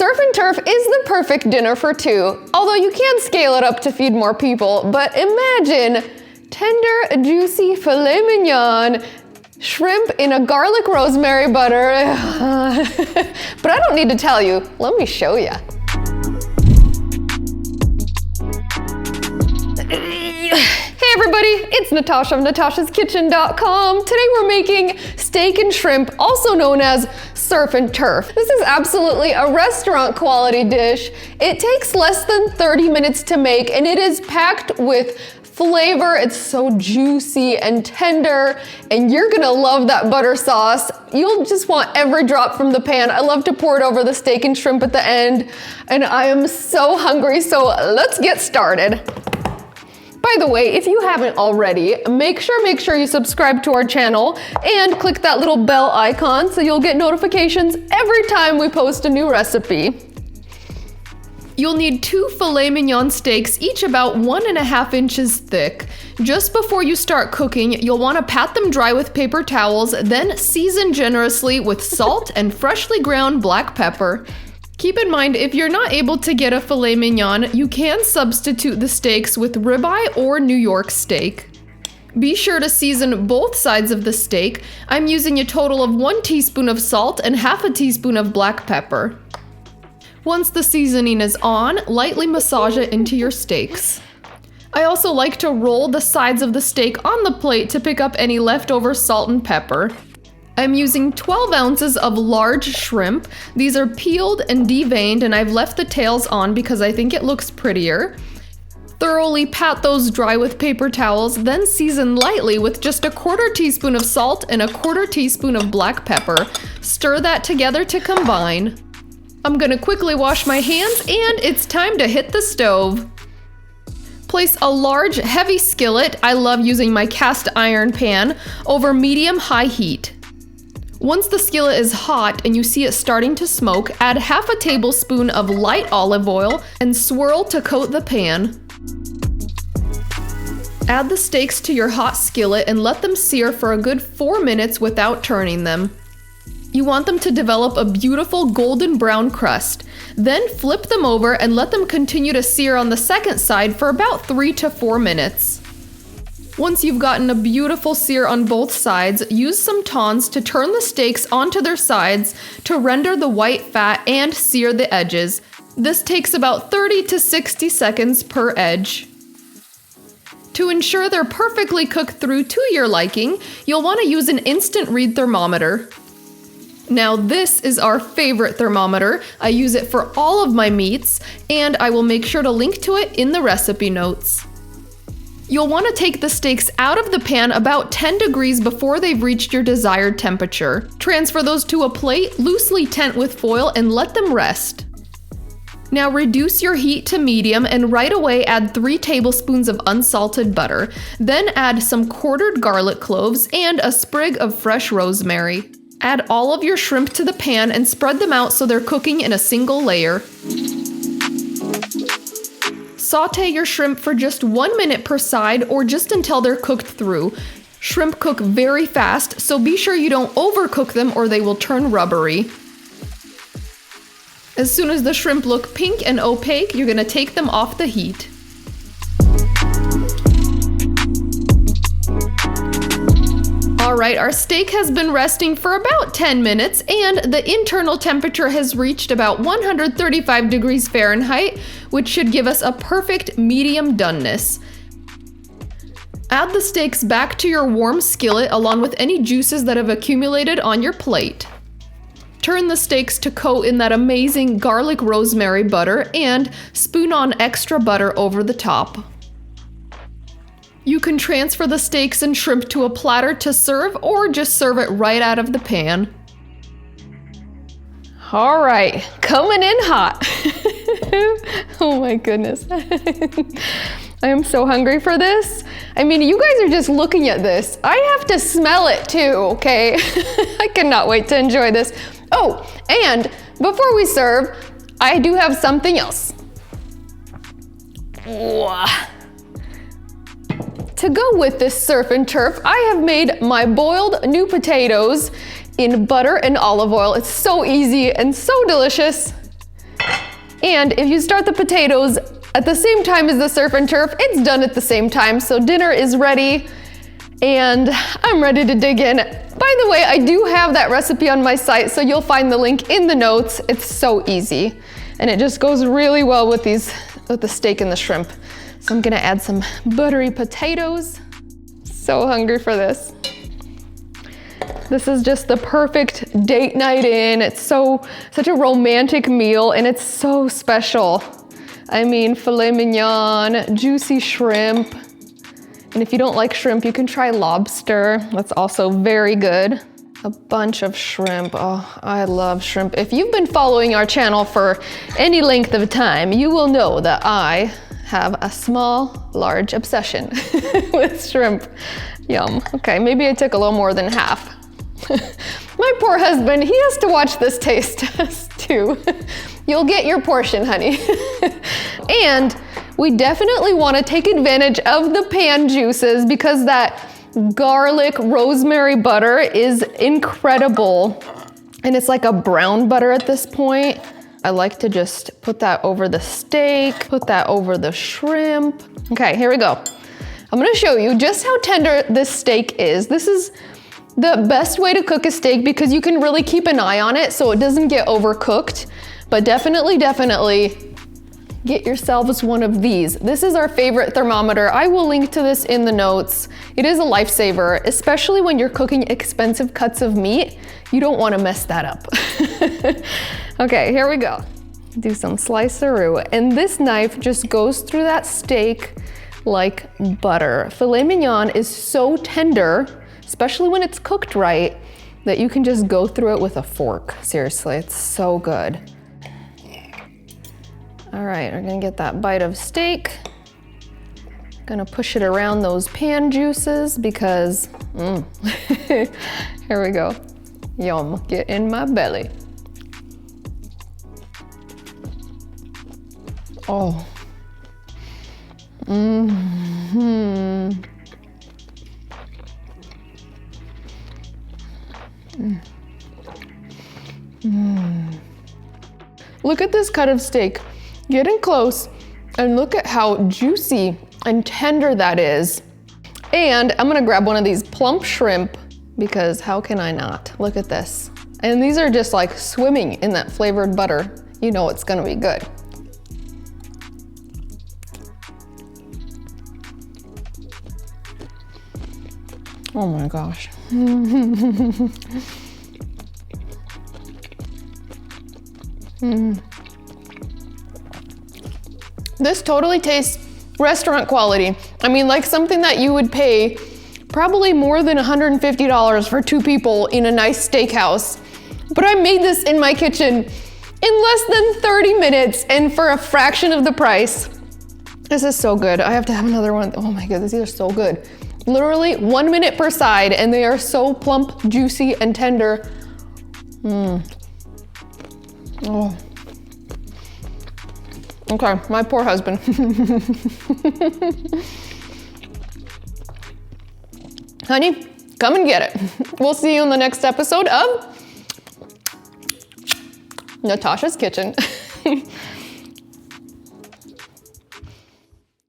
Surf and turf is the perfect dinner for two, although you can scale it up to feed more people, but imagine tender, juicy filet mignon, shrimp in a garlic rosemary butter. But I don't need to tell you, let me show you. Hey everybody, it's Natasha of NatashasKitchen.com. Today we're making steak and shrimp, also known as surf and turf. This is absolutely a restaurant quality dish. It takes less than 30 minutes to make and it is packed with flavor. It's so juicy and tender, and you're gonna love that butter sauce. You'll just want every drop from the pan. I love to pour it over the steak and shrimp at the end, and I am so hungry, so let's get started. By the way, if you haven't already, make sure you subscribe to our channel and click that little bell icon so you'll get notifications every time we post a new recipe. You'll need 2 filet mignon steaks, each about 1.5 inches thick. Just before you start cooking, you'll want to pat them dry with paper towels, then season generously with salt and freshly ground black pepper. Keep in mind, if you're not able to get a filet mignon, you can substitute the steaks with ribeye or New York steak. Be sure to season both sides of the steak. I'm using a total of 1 teaspoon of salt and half a teaspoon of black pepper. Once the seasoning is on, lightly massage it into your steaks. I also like to roll the sides of the steak on the plate to pick up any leftover salt and pepper. I'm using 12 ounces of large shrimp. These are peeled and deveined, and I've left the tails on because I think it looks prettier. Thoroughly pat those dry with paper towels, then season lightly with just a 1/4 teaspoon of salt and a 1/4 teaspoon of black pepper. Stir that together to combine. I'm gonna quickly wash my hands, and it's time to hit the stove. Place a large, heavy skillet, I love using my cast iron pan, over medium-high heat. Once the skillet is hot and you see it starting to smoke, add half a tablespoon of light olive oil and swirl to coat the pan. Add the steaks to your hot skillet and let them sear for a good 4 minutes without turning them. You want them to develop a beautiful golden brown crust. Then flip them over and let them continue to sear on the second side for about 3 to 4 minutes. Once you've gotten a beautiful sear on both sides, use some tongs to turn the steaks onto their sides to render the white fat and sear the edges. This takes about 30 to 60 seconds per edge. To ensure they're perfectly cooked through to your liking, you'll want to use an instant read thermometer. Now this is our favorite thermometer. I use it for all of my meats, and I will make sure to link to it in the recipe notes. You'll want to take the steaks out of the pan about 10 degrees before they've reached your desired temperature. Transfer those to a plate, loosely tent with foil, and let them rest. Now reduce your heat to medium and right away add 3 tablespoons of unsalted butter. Then add some quartered garlic cloves and a sprig of fresh rosemary. Add all of your shrimp to the pan and spread them out so they're cooking in a single layer. Sauté your shrimp for just 1 minute per side or just until they're cooked through. Shrimp cook very fast, so be sure you don't overcook them or they will turn rubbery. As soon as the shrimp look pink and opaque, you're gonna take them off the heat. Alright, our steak has been resting for about 10 minutes and the internal temperature has reached about 135 degrees Fahrenheit, which should give us a perfect medium doneness. Add the steaks back to your warm skillet along with any juices that have accumulated on your plate. Turn the steaks to coat in that amazing garlic rosemary butter and spoon on extra butter over the top. You can transfer the steaks and shrimp to a platter to serve or just serve it right out of the pan. All right, coming in hot. Oh my goodness. I am so hungry for this. I mean, you guys are just looking at this. I have to smell it too, okay? I cannot wait to enjoy this. Oh, and before we serve, I do have something else. To go with this surf and turf, I have made my boiled new potatoes in butter and olive oil. It's so easy and so delicious. And if you start the potatoes at the same time as the surf and turf, it's done at the same time. So dinner is ready and I'm ready to dig in. By the way, I do have that recipe on my site, so you'll find the link in the notes. It's so easy and it just goes really well with the steak and the shrimp. So I'm gonna add some buttery potatoes. So hungry for this. This is just the perfect date night in. It's such a romantic meal and it's so special. I mean, filet mignon, juicy shrimp. And if you don't like shrimp, you can try lobster. That's also very good. A bunch of shrimp. Oh, I love shrimp. If you've been following our channel for any length of time, you will know that I have a small, large obsession with shrimp. Yum. Okay, maybe I took a little more than half. My poor husband, he has to watch this taste test too. You'll get your portion, honey. And we definitely want to take advantage of the pan juices because that garlic rosemary butter is incredible. And it's like a brown butter at this point. I like to just put that over the steak, put that over the shrimp. Okay, here we go. I'm gonna show you just how tender this steak is. This is the best way to cook a steak because you can really keep an eye on it so it doesn't get overcooked. But definitely get yourselves one of these. This is our favorite thermometer. I will link to this in the notes. It is a lifesaver, especially when you're cooking expensive cuts of meat. You don't wanna mess that up. Okay, here we go. Do some sliceroo. And this knife just goes through that steak like butter. Filet mignon is so tender, especially when it's cooked right, that you can just go through it with a fork. Seriously, it's so good. All right, we're gonna get that bite of steak. Gonna push it around those pan juices because, here we go. Yum, get in my belly. Oh. Look at this cut of steak. Get in close and look at how juicy and tender that is. And I'm gonna grab one of these plump shrimp because how can I not? Look at this. And these are just like swimming in that flavored butter. You know it's gonna be good. Oh my gosh. This totally tastes restaurant quality. I mean, like something that you would pay probably more than $150 for 2 people in a nice steakhouse. But I made this in my kitchen in less than 30 minutes and for a fraction of the price. This is so good. I have to have another one. Oh my goodness, these are so good. Literally 1 minute per side and they are so plump, juicy, and tender. Oh. Okay, my poor husband. Honey, come and get it. We'll see you in the next episode of Natasha's Kitchen.